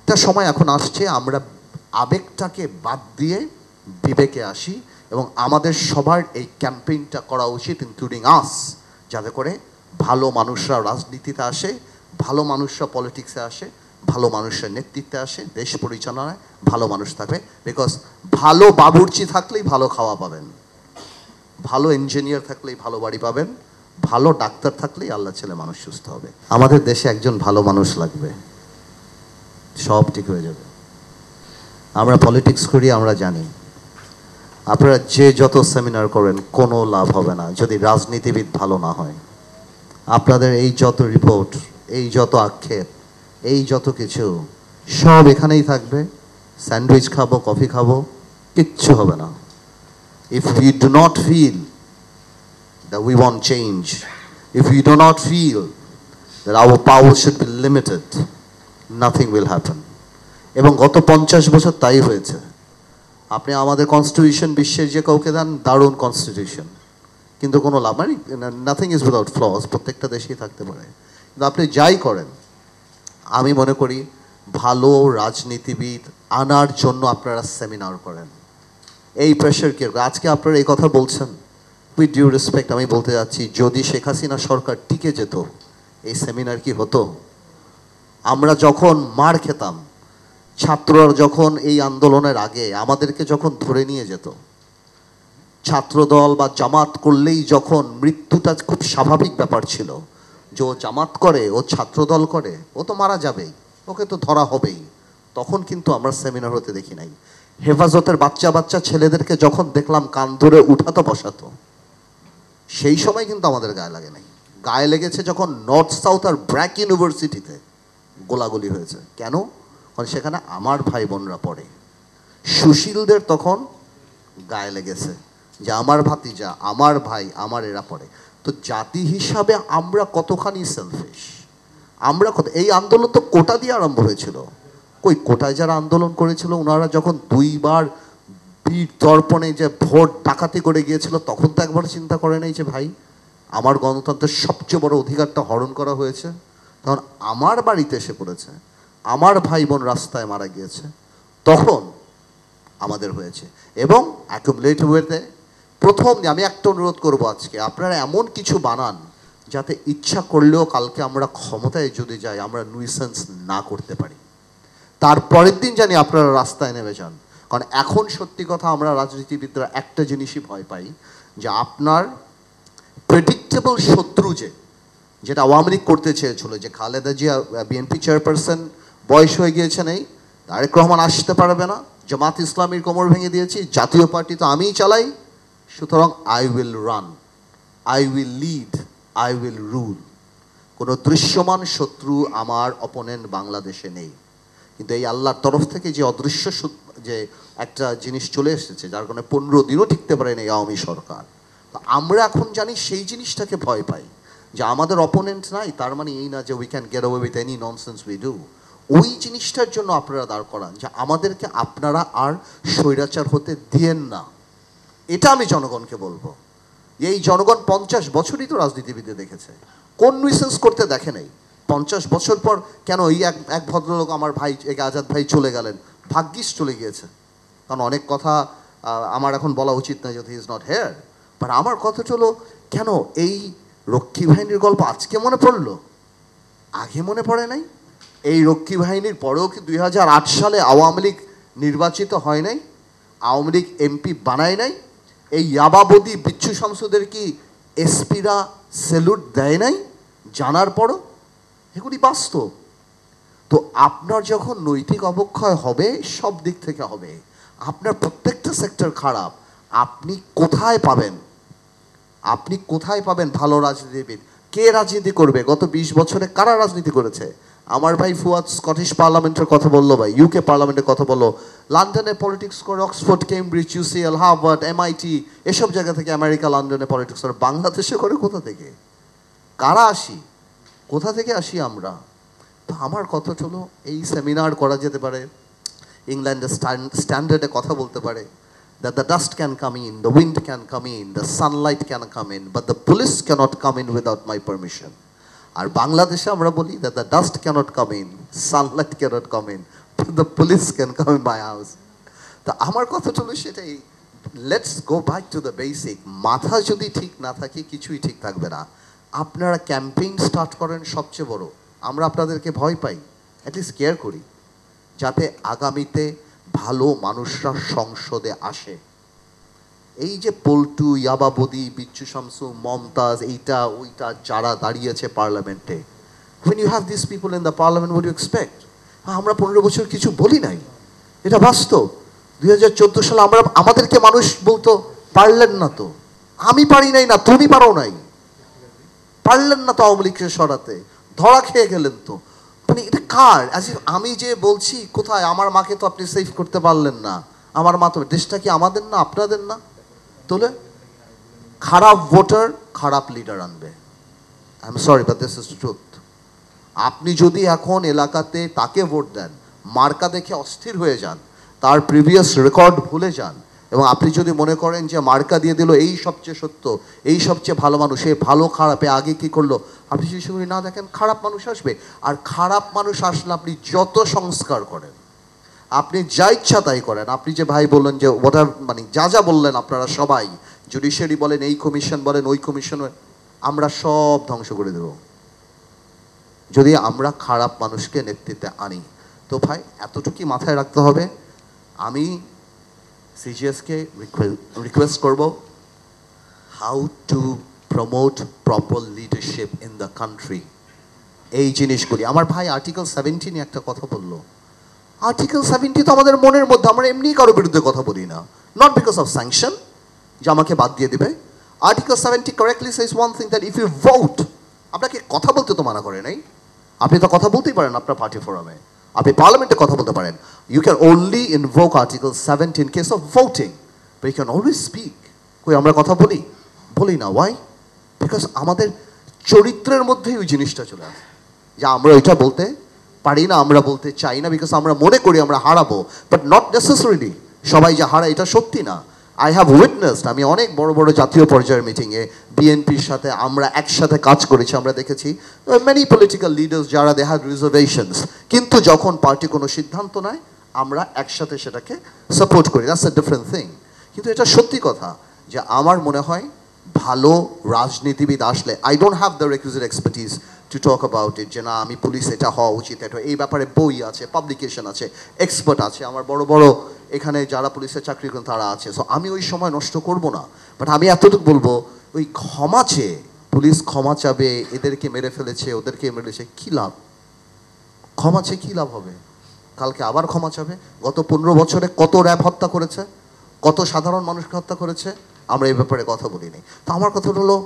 একটা সময় এখন আসছে আমরা আবেগটাকে বাদ দিয়ে বিবেকে আসি, এবং আমাদের সবার এই ক্যাম্পেইনটা করা উচিত, ইনক্লুডিং আস, যাতে করে ভালো মানুষরা রাজনীতিতে আসে, ভালো মানুষরা পলিটিক্সে আসে, ভালো মানুষের নেতৃত্বে আসে, দেশ পরিচালনায় ভালো মানুষ থাকবে। বিকজ ভালো বাবুর্চি থাকলেই ভালো খাওয়া পাবেন, ভালো ইঞ্জিনিয়ার থাকলেই ভালো বাড়ি পাবেন, ভালো ডাক্তার থাকলেই আল্লাহ ছেলে মানুষ সুস্থ হবে। আমাদের দেশে একজন ভালো মানুষ লাগবে, সব ঠিক হয়ে যাবে। আমরা পলিটিক্স করি, আমরা জানি আপনারা যে যত সেমিনার করেন কোনো লাভ হবে না যদি রাজনীতিবিদ ভালো না হয়। আপনাদের এই যত রিপোর্ট, এই যত আক্ষেপ, এই যত কিছু সব এখানেই থাকবে। স্যান্ডউইচ খাবো, কফি খাবো, কিচ্ছু হবে না। If we do not feel that we want change, if we do not feel that our power should be limited, nothing will happen. এবং গত 50 বছর তাই হয়েছে। আপনি আমাদের কনস্টিটিউশন বিশ্বের যে কাউকে দেন, দারুণ কনস্টিটিউশন, কিন্তু কোনো লাভ মানে নাথিং ইজ উইদাউট ফ্লস, প্রত্যেকটা দেশেই থাকতে পারে। কিন্তু আপনি যাই করেন, আমি মনে করি ভালো রাজনীতিবিদ আনার জন্য আপনারা সেমিনার করেন। এই প্রেশার কি আজকে আপনারা এই কথা বলছেন, উইথ ডিউ রেসপেক্ট আমি বলতে যাচ্ছি, যদি শেখ হাসিনা সরকার টিকে যেত এই সেমিনার কি হতো? আমরা যখন মার খেতাম, ছাত্ররা যখন এই আন্দোলনের আগে আমাদেরকে যখন ধরে নিয়ে যেত, ছাত্রদল বা জামাত করলেই যখন মৃত্যুটা খুব স্বাভাবিক ব্যাপার ছিল, যে ও জামাত করে, ও ছাত্রদল করে, ও তো মারা যাবেই, ওকে তো ধরা হবেই, তখন কিন্তু আমরা সেমিনার হতে দেখি নাই। হেফাজতের বাচ্চা বাচ্চা ছেলেদেরকে যখন দেখলাম কান ধরে উঠাতো বসাতো, সেই সময় কিন্তু আমাদের গায়ে লাগে নাই। গায়ে লেগেছে যখন নর্থ সাউথ আর ব্র্যাক ইউনিভার্সিটিতে গোলাগুলি হয়েছে। কেন? কারণ সেখানে আমার ভাই বোনরা পড়ে। সুশীলদের তখন গায়ে লেগেছে যে আমার ভাতিজা, আমার ভাই, আমার এরা পড়ে। তো জাতি হিসাবে আমরা কতখানি সেলফিশ, আমরা কত। এই আন্দোলন তো কোটা দিয়ে আরম্ভ হয়েছিল। কই কোটায় যারা আন্দোলন করেছিল, ওনারা যখন 2বার বীর তর্পণে যে ভোট ডাকাতি করে গিয়েছিল, তখন তো একবার চিন্তা করে নাই যে ভাই আমার গণতন্ত্রের সবচেয়ে বড় অধিকারটা হরণ করা হয়েছে, তখন আমার বাড়িতে এসে পড়েছে, আমার ভাই বোন রাস্তায় মারা গিয়েছে, তখন আমাদের হয়েছে। এবং অ্যাকুমুলেট ওয়েতে প্রথম আমি একটা অনুরোধ করব, আজকে আপনারা এমন কিছু বানান যাতে ইচ্ছা করলেও কালকে আমরা ক্ষমতায় যদি যাই আমরা নুইসেন্স না করতে পারি, তারপরের দিন জানি আপনারা রাস্তায় নেমে যান। কারণ এখন সত্যি কথা আমরা রাজনীতিবিদরা একটা জিনিসই ভয় পাই, যে আপনার প্রেডিক্টেবল শত্রু যেটা আওয়ামী লীগ করতে চেয়েছিল, যে খালেদা জিয়া বিএনপি চেয়ারপারসন বয়স হয়ে গিয়েছে, নেই, তারেক রহমান আসতে পারবে না, জামাত ইসলামীর কোমর ভেঙে দিয়েছি, জাতীয় পার্টি তো আমিই চালাই, সুতরাং I will run, I will lead, I will rule. কোনো দৃশ্যমান শত্রু আমার অপোনেন্ট বাংলাদেশে নেই। কিন্তু এই আল্লাহর তরফ থেকে যে অদৃশ্য যে একটা জিনিস চলে এসেছে, যার কারণে 15 দিনও টিকতে পারে না এই আওয়ামী সরকার, তো আমরা এখন জানি সেই জিনিসটাকে ভয় পাই, যে আমাদের অপোনেন্ট নাই, তার মানে এই না যে we can get away with any nonsense we do. ওই জিনিসটার জন্য আপনারা দাঁড় করান যে আমাদেরকে আপনারা আর স্বৈরাচার হতে দিয়েন না। এটা আমি জনগণকে বলবো। এই জনগণ 50 বছরই তো রাজনীতিবিদে দেখেছে, কোন নুইসেন্স করতে দেখে নাই। 50 বছর পর কেন এই এক ভদ্রলোক আমার ভাই আজাদ ভাই চলে গেলেন, ভাগ্যিস চলে গিয়েছে, কারণ অনেক কথা আমার এখন বলা উচিত না যদি he is not here, but আমার কথা হলো কেন এই রক্ষী বাহিনীর গল্প আজকে মনে পড়লো, আগে মনে পড়ে নাই? এই রক্ষী বাহিনীর পরেও কি 2008 সালে আওয়ামী লীগ নির্বাচিত হয় নাই? আওয়ামী লীগ এমপি বানায় নাই? এই ইয়াবাবদি বিচ্ছু শামসুদের কি এসপিরা স্যালুট দেয় নাই জানার পরও? এগুলি বাস্তব। তো আপনার যখন নৈতিক অবক্ষয় হবে, সব দিক থেকে হবে, আপনার প্রত্যেকটা সেক্টর খারাপ, আপনি কোথায় পাবেন? আপনি কোথায় পাবেন ভালো রাজনীতিবিদ? কে রাজনীতি করবে? গত 20 বছরে কারা রাজনীতি করেছে? আমার ভাই ফুয়াদ স্কটিশ পার্লামেন্টের কথা বললো, ভাই ইউকে পার্লামেন্টের কথা বললো, লন্ডনে পলিটিক্স করে, Oxford, Cambridge, UCL, Harvard, MIT, এসব জায়গা থেকে আমেরিকা, লন্ডনে পলিটিক্স করে। বাংলাদেশে করে কোথা থেকে? কারা আসি? কোথা থেকে আসি আমরা? তো আমার কথা হলো এই সেমিনার করা যেতে পারে, ইংল্যান্ডের স্ট্যান্ডার্ডে কথা বলতে পারে, that the dust can come in, the wind can come in, the sunlight can come in, but the police cannot come in without my permission. আর বাংলাদেশে আমরা বলি that the dust cannot come in, sunlight cannot come in, but the police can come in my house. তা আমার কথাটা হলো সেটাই, let's go back to the basic. মাথা যদি ঠিক না থাকে কিছুই ঠিক থাকবে না। আপনারা ক্যাম্পেইন স্টার্ট করেন সবচেয়ে বড়, আমরা আপনাদেরকে ভয় পাই, অ্যাটলিস্ট কেয়ার করি যাতে আগামীতে ভালো মানুষরা সংসদে আসে। এই যে পল্টু, ইয়াবাবদি, বিচ্ছু শামসু, মমতাজ, এইটা ওইটা যারা দাঁড়িয়েছে পার্লামেন্টে, when you have these people in the parliament, what do you expect? আমরা 15 বছর কিছু বলি নাই, এটা বাস্তব। 2014 সালে আমরা, আমাদেরকে মানুষ বলতো পারলেন না তো, আমি পারি নাই না, তুমি পারো নাই, পারলেন না তো আওয়ামী লীগকে সরাতে, ধরা খেয়ে গেলেন তো। মানে এটা কার? আমি যে বলছি কোথায়, আমার মাকে তো আপনি সেভ করতে পারলেন না, আমার মা তো, দেশটা কি আমাদের না আপনাদের না? তোলে খারাপ ভোটার খারাপ লিডার আনবে। I am sorry but this is truth. আপনি যদি এখন এলাকাতে তাকে ভোট দেন, মার্কা দেখে অস্থির হয়ে যান, তার প্রিভিয়াস রেকর্ড ভুলে যান, এবং আপনি যদি মনে করেন যে মার্কা দিয়ে দিল এই সবচেয়ে সত্য, এই সবচেয়ে ভালো মানুষ, এই ভালো খারাপে আগে কি করলো, আপনি যদি সেগুলি না দেখেন, খারাপ মানুষ আসবে। আর খারাপ মানুষ আসলে আপনি যত সংস্কার করেন, আপনি যা ইচ্ছা তাই করেন, আপনি যে ভাই বললেন যে ওটা মানে যা যা বললেন আপনারা সবাই, জুডিশিয়ারি বলেন, এই কমিশন বলেন, ওই কমিশন, আমরা সব ধ্বংস করে দেব যদি আমরা খারাপ মানুষকে নেতৃত্বে আনি। তো ভাই এতটুকুই মাথায় রাখতে হবে। আমি সিজিএসকে রিকোয়েস্ট করব, how to promote proper leadership in the country, এই জিনিসগুলি। আমার ভাই আর্টিকেল 17 একটা কথা বললো, আর্টিকেল 70 তো আমাদের মনের মধ্যে, আমরা এমনি কারো বিরুদ্ধে কথা বলি না, নট বিকজ অফ স্যাংশন যে আমাকে বাদ দিয়ে দিবে। Article 70 correctly says one thing, that if you vote, আপনাকে কথা বলতে তো মানা করে নাই, আপনি তো কথা বলতেই পারেন আপনার পার্টি ফোরামে, আপনি পার্লামেন্টে কথা বলতে পারেন, you can only invoke article 70 in case of voting, but you can always speak. কই আমরা কথা বলি? বলি না। ওয়াই? বিকজ আমাদের চরিত্রের মধ্যেই ওই জিনিসটা চলে আসে যে আমরা ওইটা বলতে পারি না, আমরা বলতে চাই না, বিকজ আমরা মনে করি আমরা হারাবো, বাট নট নেসেসারিলি সবাই যে হারায় এটা সত্যি না। আই হ্যাভ উইটনেসড, আমি অনেক বড় বড় জাতীয় পর্যায়ের মিটিংয়ে বিএনপির সাথে আমরা একসাথে কাজ করেছি, আমরা দেখেছি মেনি পলিটিক্যাল লিডার্স যারা দে হ্যাড রিজার্ভেশনস, কিন্তু যখন পার্টি কোনো সিদ্ধান্ত নেয় আমরা একসাথে সেটাকে সাপোর্ট করি, দ্যাটস এ ডিফারেন্ট থিং। কিন্তু এটা সত্যি কথা যে আমার মনে হয় ভালো রাজনীতিবিদ আসলে, I don't have the requisite expertise to talk about it, যে না আমি পুলিশ এটা হওয়া উচিত, এটা এই ব্যাপারে বই আছে, পাবলিকেশন আছে, এক্সপার্ট আছে, আমার বড় বড় এখানে যারা পুলিশের চাকরি করেন তারা আছে, সো আমি ওই সময় নষ্ট করব না। বাট আমি এতটুকু বলবো, ওই ক্ষমা চেয়ে, পুলিশ ক্ষমা চাবে এদেরকে মেরে ফেলেছে ওদেরকে মেরেছে, কী লাভ? ক্ষমা চেয়ে কী লাভ হবে? কালকে আবার ক্ষমা চাবে। গত 15 বছরে কত র্যাব হত্যা করেছে, কত সাধারণ মানুষকে হত্যা করেছে, আমরা এই ব্যাপারে কথা বলিনি। তো আমার কথা হলো